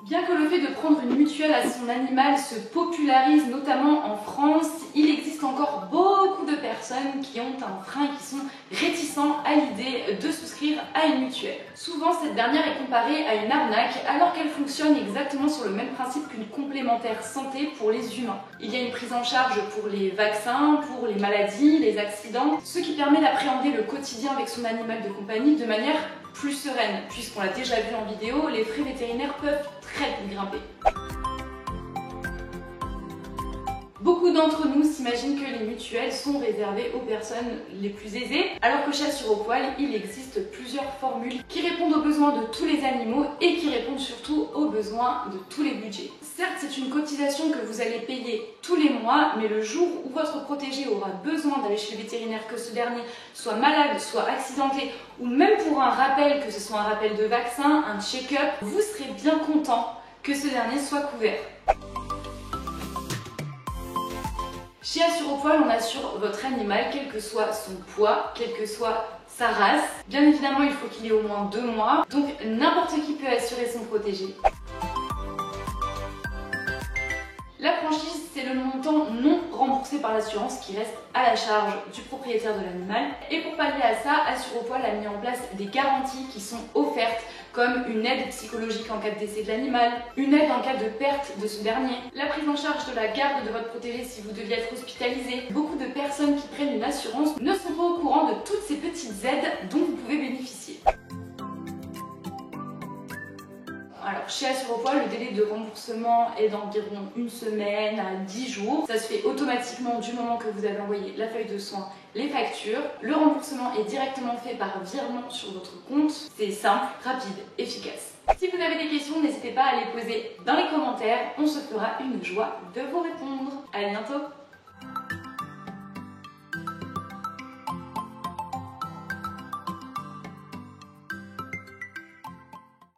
Bien que le fait de prendre une mutuelle à son animal se popularise notamment en France, il existe encore beaucoup de personnes qui ont un frein et qui sont réticents à l'idée de souscrire à une mutuelle. Souvent, cette dernière est comparée à une arnaque alors qu'elle fonctionne exactement sur le même principe qu'une complémentaire santé pour les humains. Il y a une prise en charge pour les vaccins, pour les maladies, les accidents, ce qui permet d'appréhender le quotidien avec son animal de compagnie de manière plus sereine, puisqu'on l'a déjà vu en vidéo, les frais vétérinaires peuvent très vite grimper. Beaucoup d'entre nous s'imaginent que les mutuelles sont réservées aux personnes les plus aisées, alors que chez Assurepoil, il existe plusieurs formules qui répondent aux besoins de tous les animaux et qui répondent surtout aux besoins de tous les budgets. Certes, c'est une cotisation que vous allez payer tous les mois, mais le jour où votre protégé aura besoin d'aller chez le vétérinaire, que ce dernier soit malade, soit accidenté, ou même pour un rappel, que ce soit un rappel de vaccin, un check-up, vous serez bien content que ce dernier soit couvert. Chez Assurepoil, on assure votre animal, quel que soit son poids, quelle que soit sa race. Bien évidemment, il faut qu'il ait au moins 2 mois, donc n'importe qui peut assurer son protégé. La franchise, c'est le montant non remboursé par l'assurance qui reste à la charge du propriétaire de l'animal. Et pour pallier à ça, Assurepoil a mis en place des garanties qui sont offertes, comme une aide psychologique en cas de décès de l'animal, une aide en cas de perte de ce dernier, la prise en charge de la garde de votre protégé si vous deviez être hospitalisé. Beaucoup de personnes qui prennent une assurance ne sont pas au courant de toutes ces petites aides dont vous pouvez bénéficier. Alors chez Assurepoil, le délai de remboursement est d'environ 1 semaine à 10 jours. Ça se fait automatiquement du moment que vous avez envoyé la feuille de soins, les factures. Le remboursement est directement fait par virement sur votre compte. C'est simple, rapide, efficace. Si vous avez des questions, n'hésitez pas à les poser dans les commentaires. On se fera une joie de vous répondre. À bientôt!